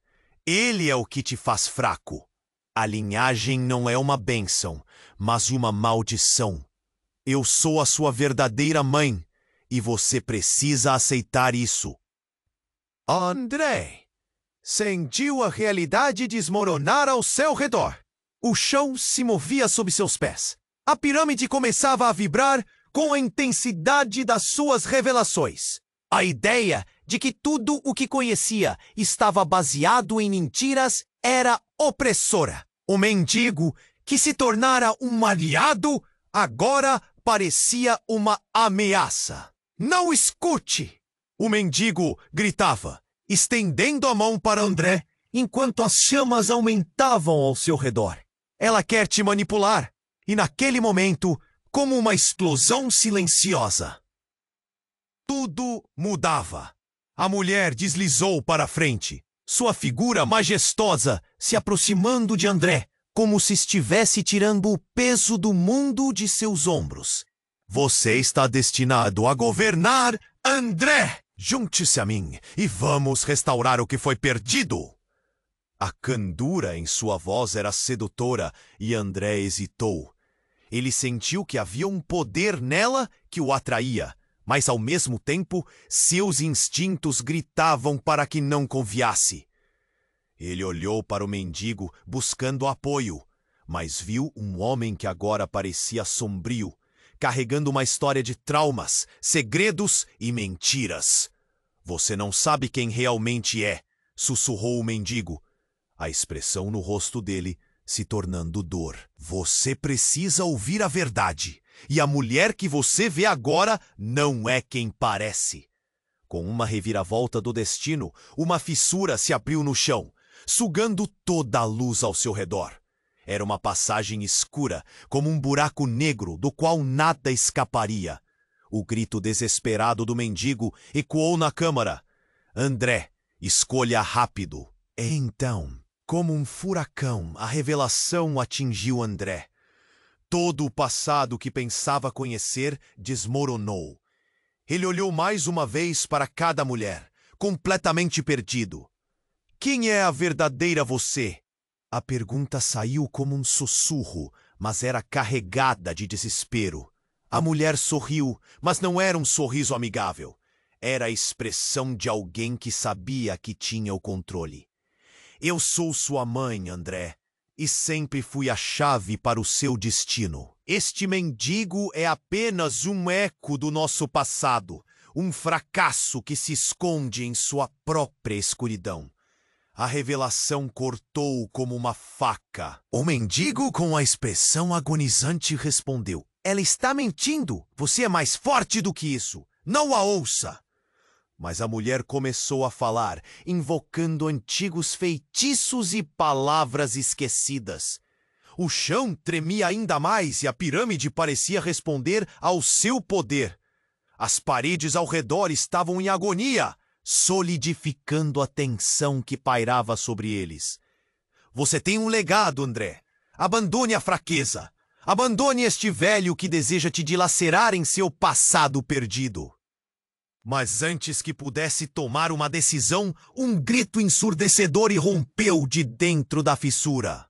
Ele é o que te faz fraco. A linhagem não é uma bênção, mas uma maldição. Eu sou a sua verdadeira mãe, e você precisa aceitar isso. André sentiu a realidade desmoronar ao seu redor. O chão se movia sob seus pés. A pirâmide começava a vibrar com a intensidade das suas revelações. A ideia de que tudo o que conhecia estava baseado em mentiras era opressora. O mendigo, que se tornara um aliado, agora parecia uma ameaça. Não escute! O mendigo gritava, estendendo a mão para André, enquanto as chamas aumentavam ao seu redor. Ela quer te manipular. E naquele momento, como uma explosão silenciosa, tudo mudava. A mulher deslizou para a frente, sua figura majestosa se aproximando de André, como se estivesse tirando o peso do mundo de seus ombros. Você está destinado a governar, André! Junte-se a mim e vamos restaurar o que foi perdido! A candura em sua voz era sedutora e André hesitou. Ele sentiu que havia um poder nela que o atraía, mas ao mesmo tempo seus instintos gritavam para que não confiasse. Ele olhou para o mendigo buscando apoio, mas viu um homem que agora parecia sombrio, carregando uma história de traumas, segredos e mentiras. Você não sabe quem realmente é, sussurrou o mendigo, a expressão no rosto dele se tornando dor. Você precisa ouvir a verdade, e a mulher que você vê agora não é quem parece. Com uma reviravolta do destino, uma fissura se abriu no chão, sugando toda a luz ao seu redor. Era uma passagem escura, como um buraco negro do qual nada escaparia. O grito desesperado do mendigo ecoou na câmara. André, escolha rápido. Então, como um furacão, a revelação atingiu André. Todo o passado que pensava conhecer desmoronou. Ele olhou mais uma vez para cada mulher, completamente perdido. Quem é a verdadeira você? A pergunta saiu como um sussurro, mas era carregada de desespero. A mulher sorriu, mas não era um sorriso amigável. era a expressão de alguém que sabia que tinha o controle. Eu sou sua mãe, André, e sempre fui a chave para o seu destino. Este mendigo é apenas um eco do nosso passado, um fracasso que se esconde em sua própria escuridão. A revelação cortou como uma faca. O mendigo, com a expressão agonizante, respondeu: ela está mentindo. Você é mais forte do que isso. Não a ouça. Mas a mulher começou a falar, invocando antigos feitiços e palavras esquecidas. O chão tremia ainda mais e a pirâmide parecia responder ao seu poder. As paredes ao redor estavam em agonia, solidificando a tensão que pairava sobre eles. Você tem um legado, André. Abandone a fraqueza. Abandone este velho que deseja te dilacerar em seu passado perdido. Mas antes que pudesse tomar uma decisão, um grito ensurdecedor irrompeu de dentro da fissura.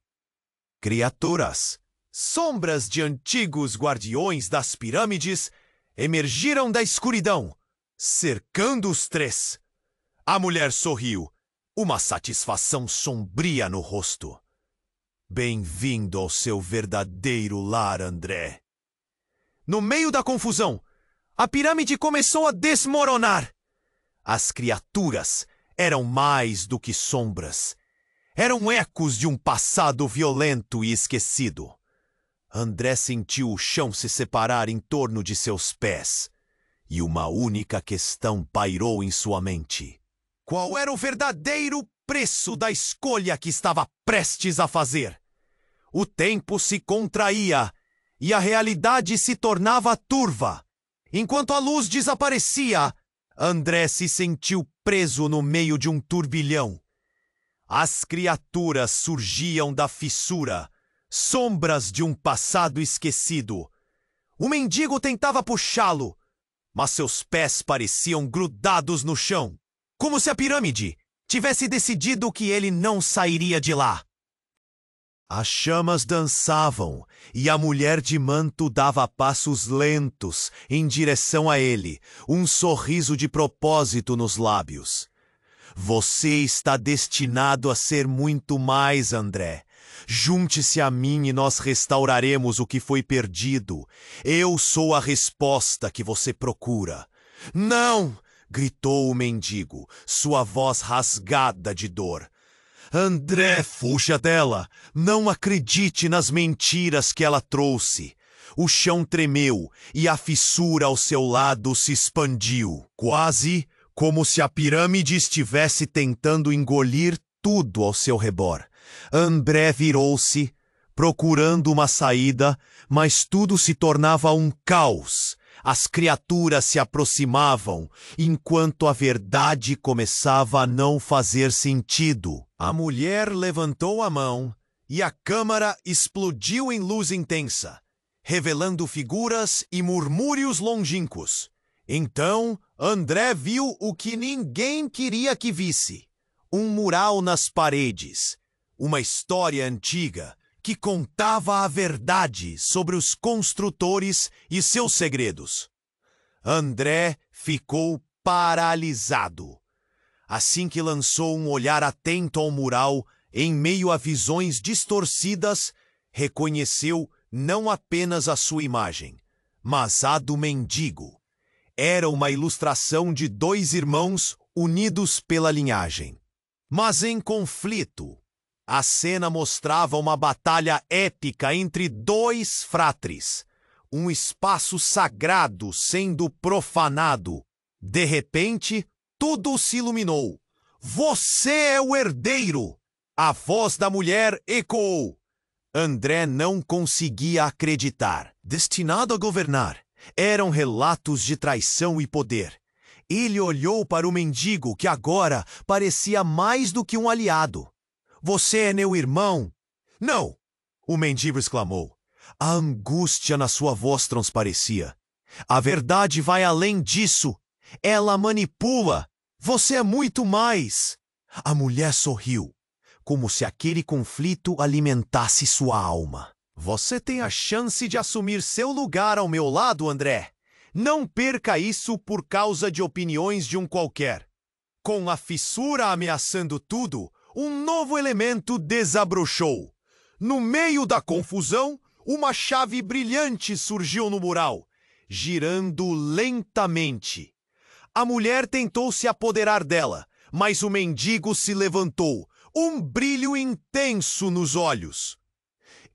Criaturas, sombras de antigos guardiões das pirâmides, emergiram da escuridão, cercando os três. A mulher sorriu, uma satisfação sombria no rosto. Bem-vindo ao seu verdadeiro lar, André. No meio da confusão, a pirâmide começou a desmoronar. As criaturas eram mais do que sombras. Eram ecos de um passado violento e esquecido. André sentiu o chão se separar em torno de seus pés. E uma única questão pairou em sua mente. Qual era o verdadeiro preço da escolha que estava prestes a fazer? O tempo se contraía e a realidade se tornava turva. Enquanto a luz desaparecia, André se sentiu preso no meio de um turbilhão. As criaturas surgiam da fissura, sombras de um passado esquecido. O mendigo tentava puxá-lo, mas seus pés pareciam grudados no chão, como se a pirâmide tivesse decidido que ele não sairia de lá. As chamas dançavam e a mulher de manto dava passos lentos em direção a ele, um sorriso de propósito nos lábios. Você está destinado a ser muito mais, André. Junte-se a mim e nós restauraremos o que foi perdido. Eu sou a resposta que você procura. Não! Gritou o mendigo, sua voz rasgada de dor. André, fuja dela! Não acredite nas mentiras que ela trouxe. O chão tremeu e a fissura ao seu lado se expandiu, quase como se a pirâmide estivesse tentando engolir tudo ao seu redor. André virou-se, procurando uma saída, mas tudo se tornava um caos. As criaturas se aproximavam, enquanto a verdade começava a não fazer sentido. A mulher levantou a mão e a câmara explodiu em luz intensa, revelando figuras e murmúrios longínquos. Então, André viu o que ninguém queria que visse. Um mural nas paredes, uma história antiga que contava a verdade sobre os construtores e seus segredos. André ficou paralisado. Assim que lançou um olhar atento ao mural, em meio a visões distorcidas, reconheceu não apenas a sua imagem, mas a do mendigo. Era uma ilustração de dois irmãos unidos pela linhagem, mas em conflito. A cena mostrava uma batalha épica entre dois fratres, um espaço sagrado sendo profanado. De repente, tudo se iluminou. Você é o herdeiro! A voz da mulher ecoou. André não conseguia acreditar. Destinado a governar, eram relatos de traição e poder. Ele olhou para o mendigo que agora parecia mais do que um aliado. Você é meu irmão? Não! O mendigo exclamou. A angústia na sua voz transparecia. A verdade vai além disso. Ela manipula. Você é muito mais. A mulher sorriu, como se aquele conflito alimentasse sua alma. Você tem a chance de assumir seu lugar ao meu lado, André. Não perca isso por causa de opiniões de um qualquer. Com a fissura ameaçando tudo, um novo elemento desabrochou. No meio da confusão, uma chave brilhante surgiu no mural, girando lentamente. A mulher tentou se apoderar dela, mas o mendigo se levantou, um brilho intenso nos olhos.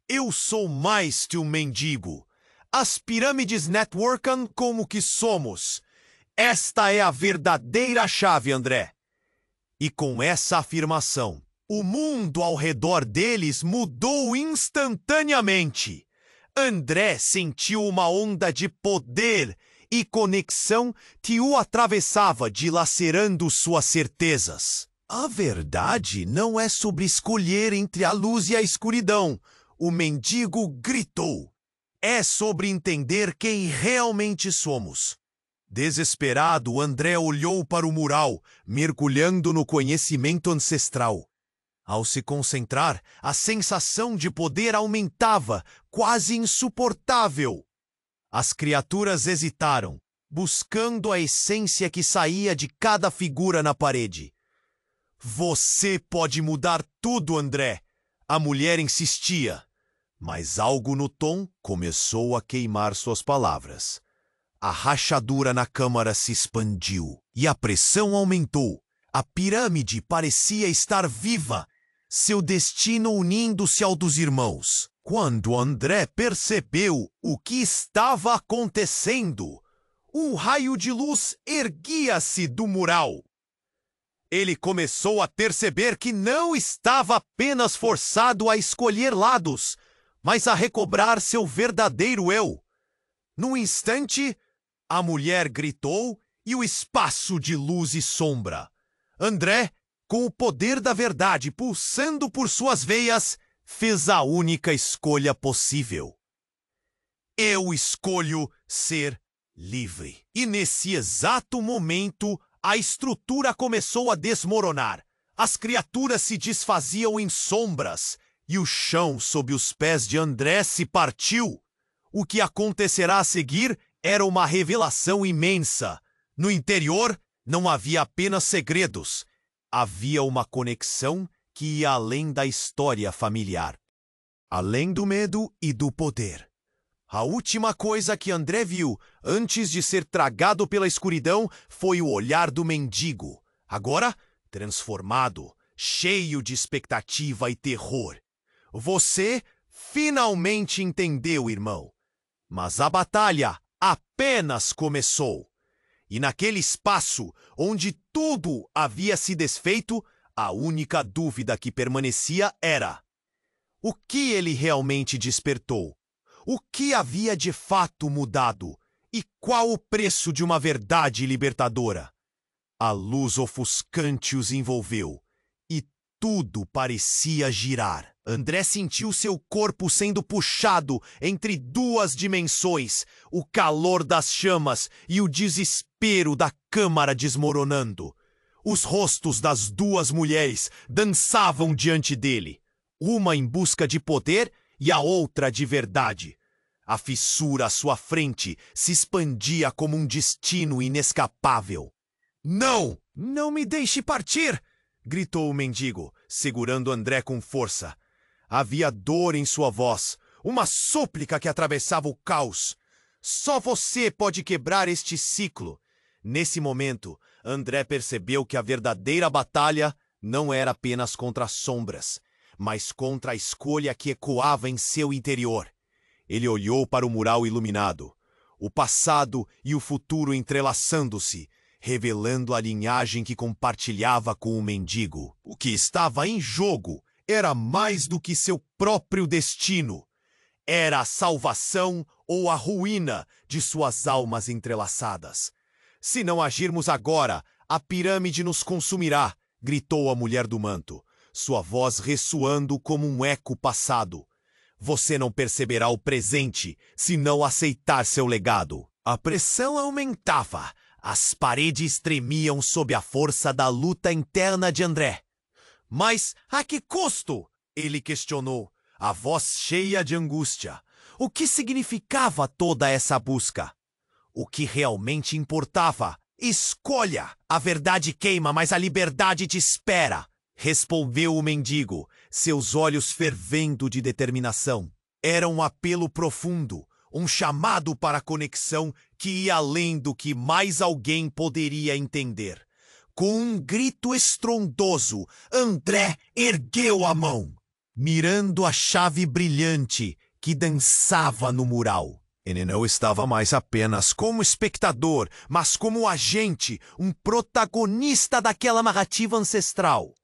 Eu sou mais que um mendigo. As pirâmides networkam como que somos. Esta é a verdadeira chave, André. E com essa afirmação, o mundo ao redor deles mudou instantaneamente. André sentiu uma onda de poder e conexão que o atravessava, dilacerando suas certezas. A verdade não é sobre escolher entre a luz e a escuridão, o mendigo gritou. É sobre entender quem realmente somos. Desesperado, André olhou para o mural, mergulhando no conhecimento ancestral. Ao se concentrar, a sensação de poder aumentava, quase insuportável. As criaturas hesitaram, buscando a essência que saía de cada figura na parede. Você pode mudar tudo, André, a mulher insistia. Mas algo no tom começou a queimar suas palavras. A rachadura na câmara se expandiu e a pressão aumentou. A pirâmide parecia estar viva, seu destino unindo-se ao dos irmãos. Quando André percebeu o que estava acontecendo, um raio de luz erguia-se do mural. Ele começou a perceber que não estava apenas forçado a escolher lados, mas a recobrar seu verdadeiro eu. Num instante, a mulher gritou e o espaço de luz e sombra. André, com o poder da verdade pulsando por suas veias, fez a única escolha possível. Eu escolho ser livre. E nesse exato momento, a estrutura começou a desmoronar. As criaturas se desfaziam em sombras e o chão sob os pés de André se partiu. O que acontecerá a seguir era uma revelação imensa. No interior, não havia apenas segredos. Havia uma conexão que ia além da história familiar. Além do medo e do poder. A última coisa que André viu, antes de ser tragado pela escuridão, foi o olhar do mendigo. Agora, transformado, cheio de expectativa e terror. Você finalmente entendeu, irmão. Mas a batalha apenas começou. E naquele espaço, onde tudo havia se desfeito, a única dúvida que permanecia era: o que ele realmente despertou? O que havia de fato mudado? E qual o preço de uma verdade libertadora? A luz ofuscante os envolveu, e tudo parecia girar. André sentiu seu corpo sendo puxado entre duas dimensões, o calor das chamas e o desespero da câmara desmoronando. Os rostos das duas mulheres dançavam diante dele, uma em busca de poder e a outra de verdade. A fissura à sua frente se expandia como um destino inescapável. Não! Não me deixe partir! Gritou o mendigo, segurando André com força. Havia dor em sua voz, uma súplica que atravessava o caos. Só você pode quebrar este ciclo. Nesse momento, André percebeu que a verdadeira batalha não era apenas contra as sombras, mas contra a escolha que ecoava em seu interior. Ele olhou para o mural iluminado, o passado e o futuro entrelaçando-se, revelando a linhagem que compartilhava com o mendigo. O que estava em jogo era mais do que seu próprio destino. Era a salvação ou a ruína de suas almas entrelaçadas. Se não agirmos agora, a pirâmide nos consumirá, gritou a mulher do manto, sua voz ressoando como um eco passado. Você não perceberá o presente se não aceitar seu legado. A pressão aumentava. As paredes tremiam sob a força da luta interna de André. Mas a que custo? Ele questionou, a voz cheia de angústia. O que significava toda essa busca? o que realmente importava. Escolha! A verdade queima, mas a liberdade te espera, respondeu o mendigo, seus olhos fervendo de determinação. Era um apelo profundo, um chamado para a conexão que ia além do que mais alguém poderia entender. Com um grito estrondoso, André ergueu a mão, mirando a chave brilhante que dançava no mural. Ele não estava mais apenas como espectador, mas como agente, um protagonista daquela narrativa ancestral.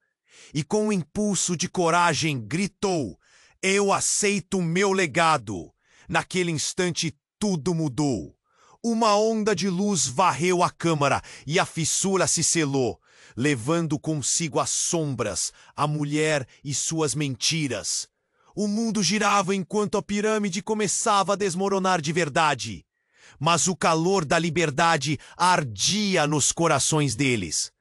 E com um impulso de coragem gritou: "Eu aceito o meu legado!" Naquele instante tudo mudou. Uma onda de luz varreu a câmara e a fissura se selou, levando consigo as sombras, a mulher e suas mentiras. O mundo girava enquanto a pirâmide começava a desmoronar de verdade. Mas o calor da liberdade ardia nos corações deles.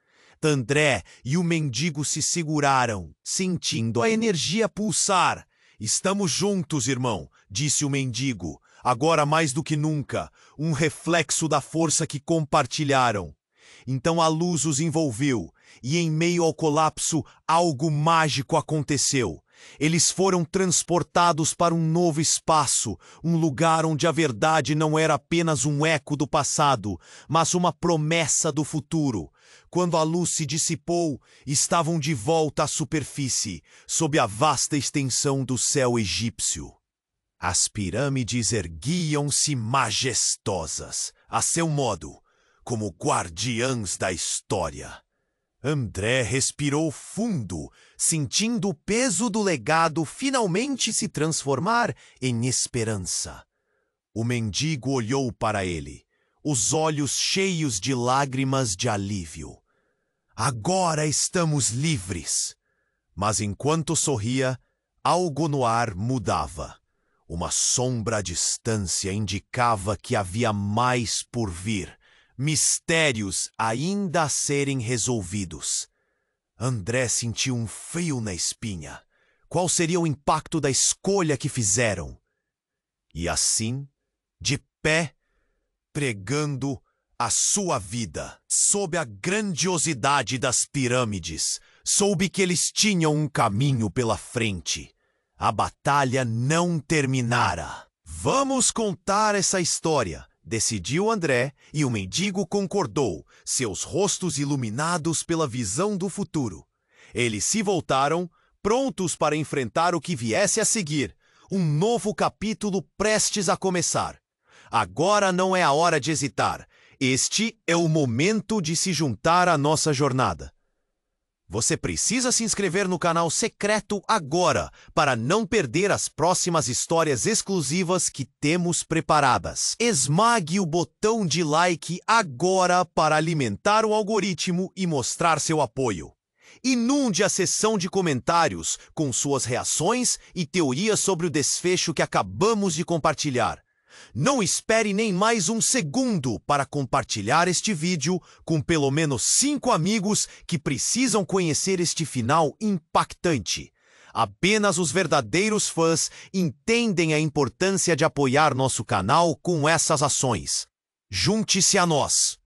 André e o mendigo se seguraram, sentindo a energia pulsar. "Estamos juntos, irmão", disse o mendigo, agora mais do que nunca, um reflexo da força que compartilharam. Então a luz os envolveu, e em meio ao colapso, algo mágico aconteceu. Eles foram transportados para um novo espaço, um lugar onde a verdade não era apenas um eco do passado, mas uma promessa do futuro. Quando a luz se dissipou, estavam de volta à superfície, sob a vasta extensão do céu egípcio. As pirâmides erguiam-se majestosas, a seu modo, como guardiãs da história. André respirou fundo, sentindo o peso do legado finalmente se transformar em esperança. O mendigo olhou para ele, os olhos cheios de lágrimas de alívio. "Agora estamos livres." Mas enquanto sorria, algo no ar mudava. Uma sombra à distância indicava que havia mais por vir. Mistérios ainda a serem resolvidos. André sentiu um frio na espinha. Qual seria o impacto da escolha que fizeram? E assim, de pé, pregando a sua vida, sob a grandiosidade das pirâmides, soube que eles tinham um caminho pela frente. A batalha não terminara. "Vamos contar essa história", decidiu André, e o mendigo concordou, seus rostos iluminados pela visão do futuro. Eles se voltaram, prontos para enfrentar o que viesse a seguir, um novo capítulo prestes a começar. Agora não é a hora de hesitar. Este é o momento de se juntar à nossa jornada. Você precisa se inscrever no canal secreto agora para não perder as próximas histórias exclusivas que temos preparadas. Esmague o botão de like agora para alimentar o algoritmo e mostrar seu apoio. Inunde a seção de comentários com suas reações e teorias sobre o desfecho que acabamos de compartilhar. Não espere nem mais um segundo para compartilhar este vídeo com pelo menos 5 amigos que precisam conhecer este final impactante. Apenas os verdadeiros fãs entendem a importância de apoiar nosso canal com essas ações. Junte-se a nós!